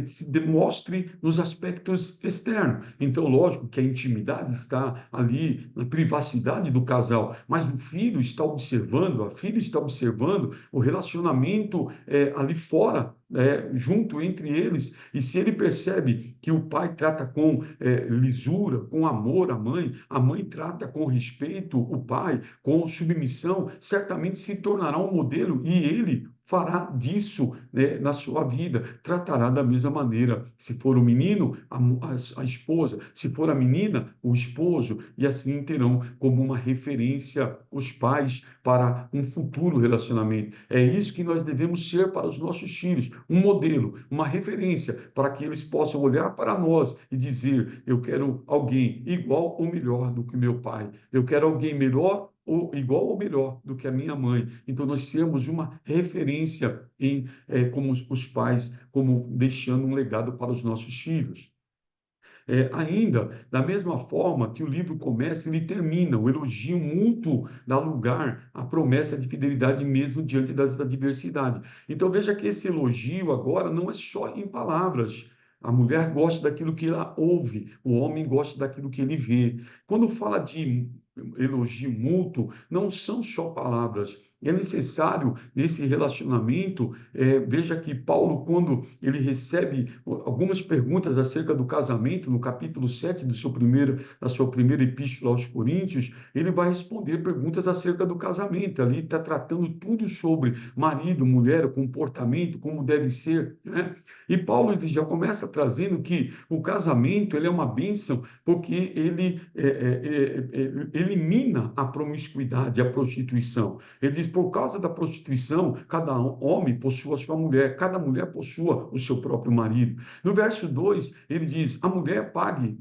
Speaker 1: se demonstre nos aspectos externos. Então, lógico que a intimidade está ali na privacidade do casal, mas o filho está observando, a filha está observando o relacionamento ali fora, junto entre eles, e se ele percebe que o pai trata com lisura, com amor a mãe trata com respeito o pai, com submissão, certamente se tornará um modelo e ele fará disso, né, na sua vida, tratará da mesma maneira. Se for o menino, a esposa, se for a menina, o esposo, e assim terão como uma referência os pais para um futuro relacionamento. É isso que nós devemos ser para os nossos filhos, um modelo, uma referência, para que eles possam olhar para nós e dizer: eu quero alguém igual ou melhor do que meu pai, eu quero alguém melhor ou igual ou melhor do que a minha mãe. Então, nós temos uma referência como os pais, como deixando um legado para os nossos filhos. Ainda, da mesma forma que o livro começa, ele termina. O elogio mútuo dá lugar à promessa de fidelidade mesmo diante das adversidades. Então veja que esse elogio agora não é só em palavras. A mulher gosta daquilo que ela ouve, o homem gosta daquilo que ele vê. Quando fala de elogio mútuo, não são só palavras. É necessário, nesse relacionamento, veja que Paulo, quando ele recebe algumas perguntas acerca do casamento, no capítulo 7 da sua primeira epístola aos Coríntios, ele vai responder perguntas acerca do casamento. Ali está tratando tudo sobre marido, mulher, o comportamento, como deve ser, né? E Paulo ele já começa trazendo que o casamento ele é uma bênção porque ele elimina a promiscuidade, a prostituição. Ele diz, por causa da prostituição, cada homem possua a sua mulher, cada mulher possua o seu próprio marido. No verso 2, ele diz, a mulher pague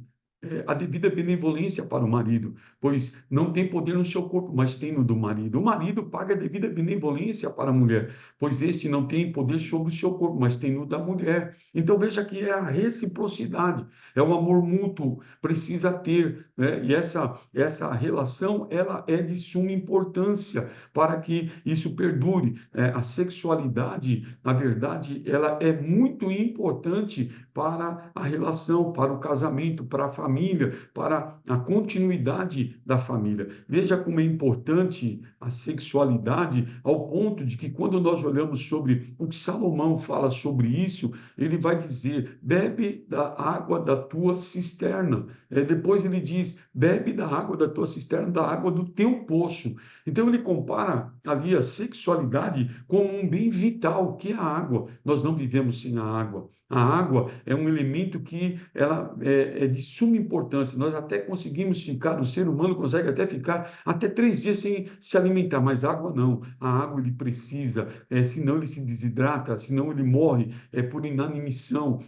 Speaker 1: a devida benevolência para o marido, pois não tem poder no seu corpo, mas tem no do marido. O marido paga a devida benevolência para a mulher, pois este não tem poder sobre o seu corpo, mas tem no da mulher. Então veja que é a reciprocidade, é o amor mútuo, precisa ter, né? E essa relação, ela é de suma importância para que isso perdure. A sexualidade, na verdade, ela é muito importante para a relação, para o casamento, para a família, para a continuidade da família. Veja como é importante a sexualidade, ao ponto de que quando nós olhamos sobre o que Salomão fala sobre isso, ele vai dizer: bebe da água da tua cisterna. Depois ele diz: bebe da água da tua cisterna, da água do teu poço. Então ele compara ali a sexualidade como um bem vital, que é a água. Nós não vivemos sem a água. A água é um elemento que ela é de suma importância. Nós até conseguimos ficar, o ser humano consegue até ficar até 3 dias sem se alimentar, mas água não. A água ele precisa, senão ele se desidrata, senão ele morre por inanição.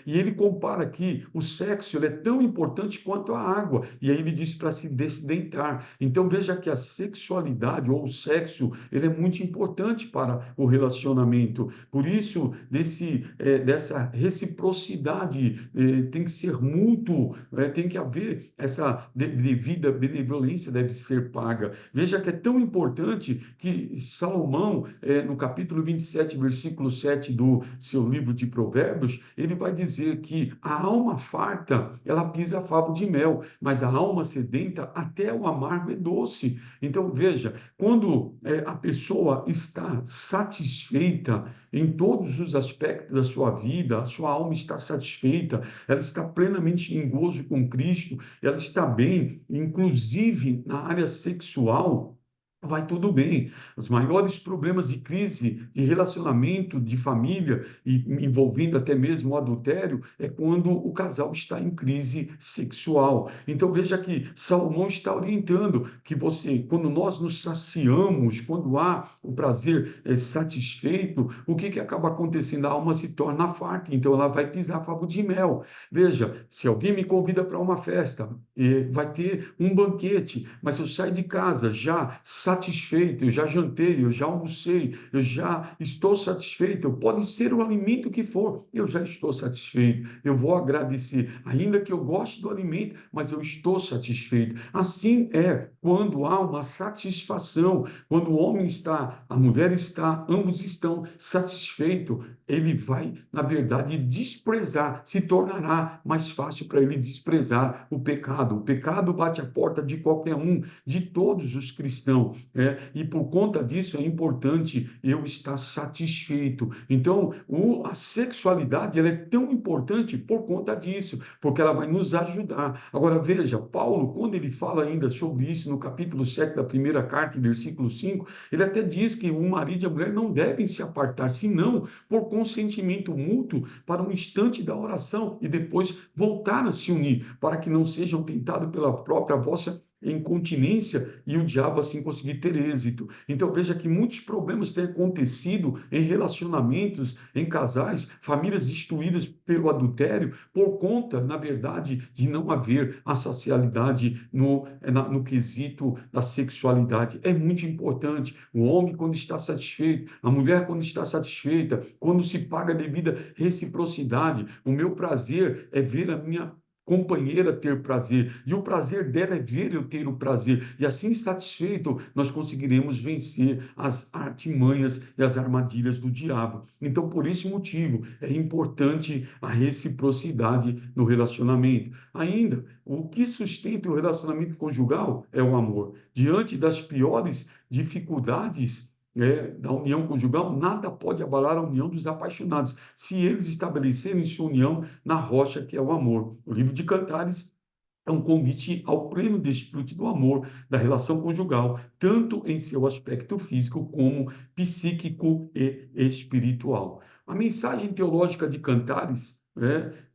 Speaker 1: E ele compara aqui o sexo, ele é tão importante quanto a água. E aí ele diz para se desdentar. Então veja que a sexualidade ou o sexo, ele é muito importante para o relacionamento. Por isso, dessa reciprocidade tem que ser mútuo, tem que haver essa devida benevolência deve ser paga. Veja que é tão importante que Salomão, no capítulo 27, versículo 7 do seu livro de Provérbios, ele vai dizer que a alma farta, ela pisa favo de mel, mas a alma sedenta, até o amargo é doce. Então, veja, quando a pessoa está satisfeita em todos os aspectos da sua vida, a sua alma está satisfeita, ela está plenamente em gozo com Cristo, ela está bem, inclusive na área sexual, vai tudo bem. Os maiores problemas de crise, de relacionamento, de família, e envolvendo até mesmo o adultério, é quando o casal está em crise sexual. Então veja que Salomão está orientando que quando nós nos saciamos, quando há o prazer satisfeito, o que acaba acontecendo? A alma se torna farta, então ela vai pisar favo de mel. Veja, se alguém me convida para uma festa, vai ter um banquete, mas eu saio de casa já satisfeito, eu já jantei, eu já almocei, eu já estou satisfeito, pode ser o alimento que for, eu já estou satisfeito, eu vou agradecer, ainda que eu goste do alimento, mas eu estou satisfeito. Assim é quando há uma satisfação, quando o homem está, a mulher está, ambos estão satisfeitos, ele vai, na verdade, desprezar, se tornará mais fácil para ele desprezar o pecado. O pecado bate a porta de qualquer um, de todos os cristãos, e por conta disso é importante eu estar satisfeito. Então, a sexualidade ela é tão importante por conta disso, porque ela vai nos ajudar. Agora, veja, Paulo, quando ele fala ainda sobre isso no capítulo 7 da primeira carta, em versículo 5, ele até diz que o marido e a mulher não devem se apartar, senão por consentimento mútuo para um instante da oração e depois voltar a se unir, para que não sejam tentados pela própria vossa incontinência e o diabo assim conseguir ter êxito. Então veja que muitos problemas têm acontecido em relacionamentos, em casais, famílias destruídas pelo adultério por conta, na verdade, de não haver a sacialidade no quesito da sexualidade. É muito importante. O homem quando está satisfeito, a mulher quando está satisfeita, quando se paga a devida reciprocidade. O meu prazer é ver a minha companheira ter prazer, e o prazer dela é ver eu ter o prazer, e assim satisfeito, nós conseguiremos vencer as artimanhas e as armadilhas do diabo. Então, por esse motivo, é importante a reciprocidade no relacionamento. Ainda, o que sustenta o relacionamento conjugal é o amor. Diante das piores dificuldades, da união conjugal, nada pode abalar a união dos apaixonados, se eles estabelecerem sua união na rocha que é o amor. O livro de Cantares é um convite ao pleno desfrute do amor, da relação conjugal, tanto em seu aspecto físico como psíquico e espiritual. A mensagem teológica de Cantares,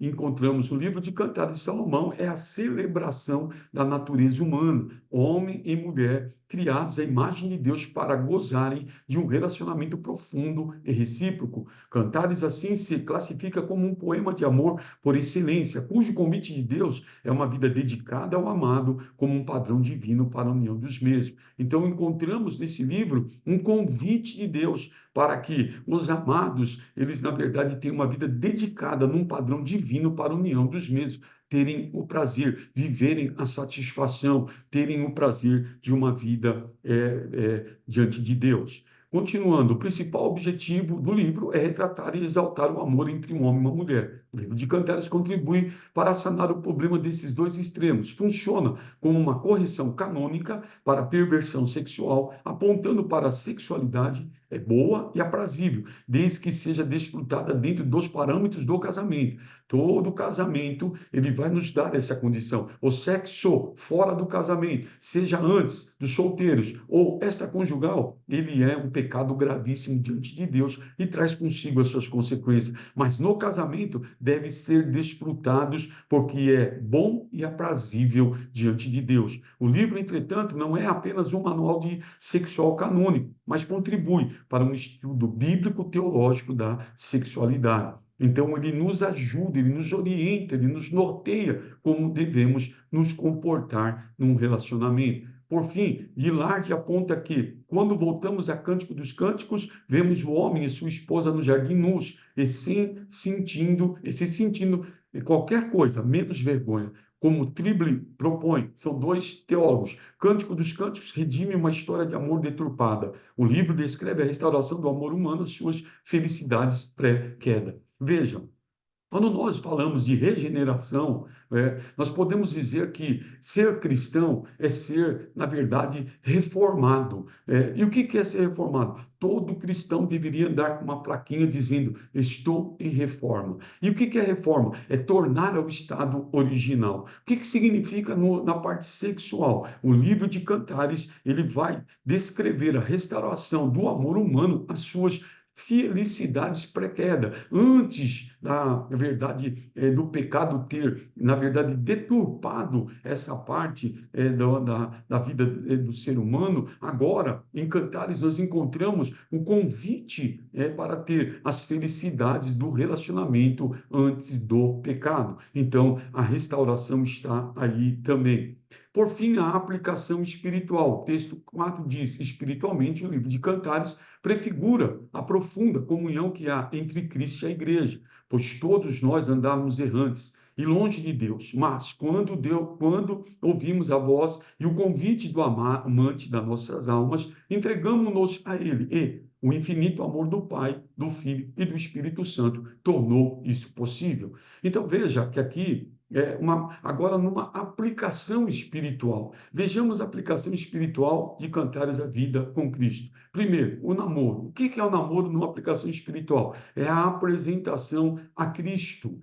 Speaker 1: encontramos no livro de Cantares de Salomão, é a celebração da natureza humana, homem e mulher, criados à imagem de Deus para gozarem de um relacionamento profundo e recíproco. Cantares, assim, se classifica como um poema de amor por excelência, cujo convite de Deus é uma vida dedicada ao amado como um padrão divino para a união dos mesmos. Então, encontramos nesse livro um convite de Deus para que os amados, eles, na verdade, tenham uma vida dedicada num padrão divino para a união dos mesmos, terem o prazer, viverem a satisfação, terem o prazer de uma vida diante de Deus. Continuando, o principal objetivo do livro é retratar e exaltar o amor entre um homem e uma mulher. O livro de Cantares contribui para sanar o problema desses dois extremos. Funciona como uma correção canônica para a perversão sexual, apontando para a sexualidade boa e aprazível, desde que seja desfrutada dentro dos parâmetros do casamento. Todo casamento, ele vai nos dar essa condição. O sexo fora do casamento, seja antes dos solteiros ou extraconjugal, ele é um pecado gravíssimo diante de Deus e traz consigo as suas consequências. Mas no casamento deve ser desfrutados porque é bom e aprazível diante de Deus. O livro, entretanto, não é apenas um manual de sexual canônico, mas contribui para um estudo bíblico teológico da sexualidade. Então, ele nos ajuda, ele nos orienta, ele nos norteia como devemos nos comportar num relacionamento. Por fim, Guilherme aponta que, quando voltamos a Cântico dos Cânticos, vemos o homem e sua esposa no jardim nus, e se sentindo qualquer coisa, menos vergonha. Como Trible propõe, são dois teólogos. Cântico dos Cânticos redime uma história de amor deturpada. O livro descreve a restauração do amor humano, suas felicidades pré-queda. Vejam, quando nós falamos de regeneração, nós podemos dizer que ser cristão é ser, na verdade, reformado. E o que é ser reformado? Todo cristão deveria andar com uma plaquinha dizendo: estou em reforma. E o que é reforma? É tornar ao estado original. O que significa na parte sexual? O livro de Cantares, ele vai descrever a restauração do amor humano às suas felicidades pré-queda, antes na verdade, do pecado ter, na verdade, deturpado essa parte da vida do ser humano. Agora, em Cantares, nós encontramos um convite para ter as felicidades do relacionamento antes do pecado. Então, a restauração está aí também. Por fim, a aplicação espiritual. O texto 4 diz: espiritualmente, o livro de Cantares prefigura a profunda comunhão que há entre Cristo e a igreja, pois todos nós andávamos errantes e longe de Deus. Mas quando ouvimos a voz e o convite do amante das nossas almas, entregamos-nos a Ele, e o infinito amor do Pai, do Filho e do Espírito Santo tornou isso possível. Então veja que aqui agora numa aplicação espiritual. Vejamos a aplicação espiritual de Cantares à vida com Cristo. Primeiro, o namoro. O que é o namoro numa aplicação espiritual? É a apresentação a Cristo.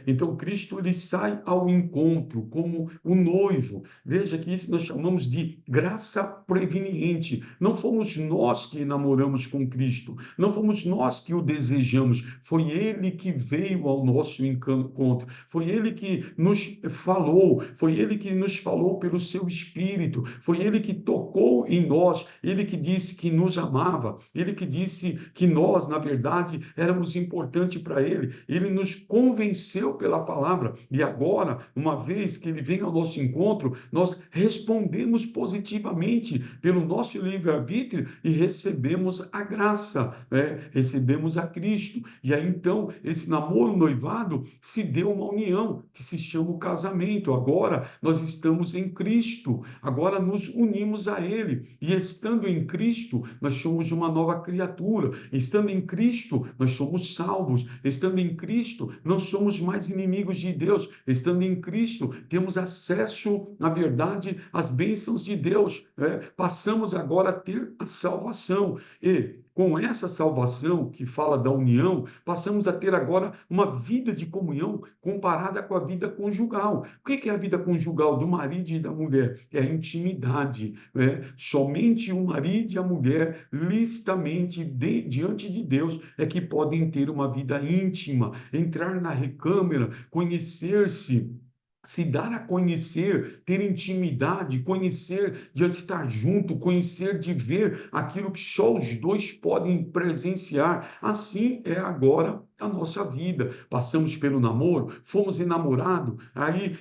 Speaker 1: Então, Cristo ele sai ao encontro como o noivo. Veja que isso nós chamamos de graça preveniente. Não fomos nós que namoramos com Cristo, não fomos nós que o desejamos, foi Ele que veio ao nosso encontro, foi Ele que nos falou, foi Ele que nos falou pelo seu Espírito, foi Ele que tocou em nós, Ele que disse que nos nos amava, ele que disse que nós, na verdade, éramos importantes para ele, ele nos convenceu pela palavra, e agora, uma vez que ele vem ao nosso encontro, nós respondemos positivamente pelo nosso livre-arbítrio e recebemos a graça, né? Recebemos a Cristo, e aí então, esse namoro noivado se deu uma união, que se chama o casamento, agora nós estamos em Cristo, agora nos unimos a Ele, e estando em Cristo, nós somos uma nova criatura, estando em Cristo, nós somos salvos, estando em Cristo, não somos mais inimigos de Deus, estando em Cristo, temos acesso, na verdade, às bênçãos de Deus, né? Passamos agora a ter a salvação, e com essa salvação que fala da união, passamos a ter agora uma vida de comunhão comparada com a vida conjugal. O que é a vida conjugal do marido e da mulher? É a intimidade, né? Somente o marido e a mulher, licitamente, diante de Deus, é que podem ter uma vida íntima, entrar na recâmara, conhecer-se, se dar a conhecer, ter intimidade, conhecer de estar junto, conhecer de ver aquilo que só os dois podem presenciar. Assim é agora a nossa vida. Passamos pelo namoro, fomos enamorados, aí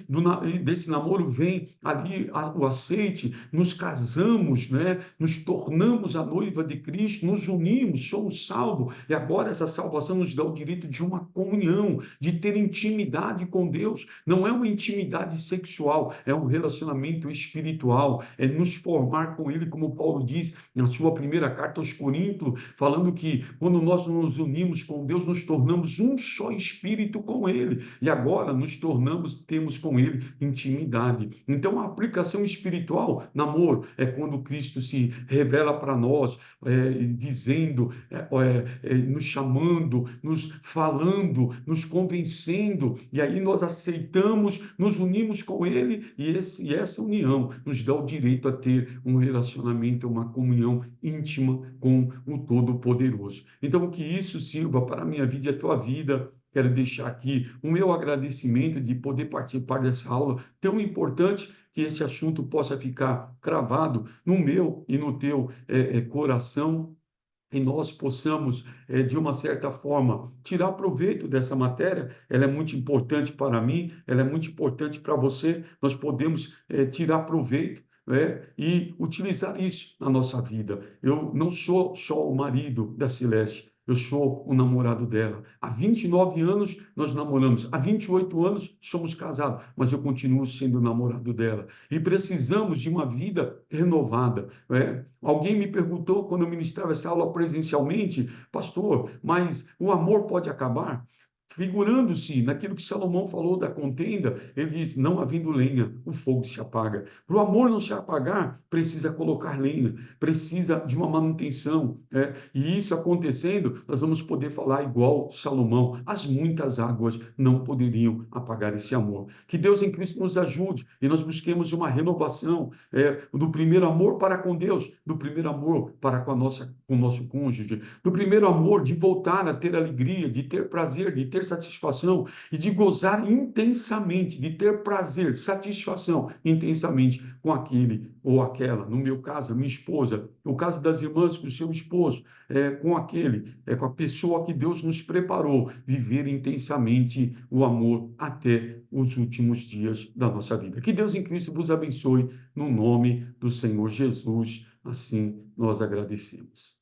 Speaker 1: desse namoro vem ali o aceite, nos casamos, né? Nos tornamos a noiva de Cristo, nos unimos, somos salvos, e agora essa salvação nos dá o direito de uma comunhão, de ter intimidade com Deus. Não é uma intimidade sexual, é um relacionamento espiritual, é nos formar com Ele, como Paulo diz na sua primeira carta aos Coríntios, falando que quando nós nos unimos com Deus, nos tornamos um só espírito com Ele, e agora nos tornamos, temos com Ele intimidade. Então, a aplicação espiritual, namoro, é quando Cristo se revela para nós, dizendo, nos chamando, nos falando, nos convencendo, e aí nós aceitamos, nos unimos com Ele, e essa união nos dá o direito a ter um relacionamento, uma comunhão íntima com o Todo-Poderoso. Então, que isso sirva para a minha vida e a tua vida. Quero deixar aqui o meu agradecimento de poder participar dessa aula tão importante, que esse assunto possa ficar cravado no meu e no teu coração, e nós possamos, de uma certa forma, tirar proveito dessa matéria. Ela é muito importante para mim, ela é muito importante para você, nós podemos tirar proveito, né, e utilizar isso na nossa vida. Eu não sou só o marido da Celeste, eu sou o namorado dela. Há 29 anos nós namoramos, há 28 anos somos casados, mas eu continuo sendo o namorado dela. E precisamos de uma vida renovada, né? Alguém me perguntou, quando eu ministrava essa aula presencialmente, pastor, mas o amor pode acabar? Figurando-se naquilo que Salomão falou da contenda, ele diz, não havendo lenha, o fogo se apaga. Para o amor não se apagar, precisa colocar lenha, precisa de uma manutenção, né? E isso acontecendo, nós vamos poder falar igual Salomão, as muitas águas não poderiam apagar esse amor. Que Deus em Cristo nos ajude e nós busquemos uma renovação, do primeiro amor para com Deus, do primeiro amor para com o nosso cônjuge, do primeiro amor de voltar a ter alegria, de ter prazer, de ter satisfação e de gozar intensamente, de ter prazer, satisfação intensamente com aquele ou aquela, no meu caso, a minha esposa, no caso das irmãs com o seu esposo, com aquele, com a pessoa que Deus nos preparou, viver intensamente o amor até os últimos dias da nossa vida. Que Deus em Cristo vos abençoe, no nome do Senhor Jesus, assim nós agradecemos.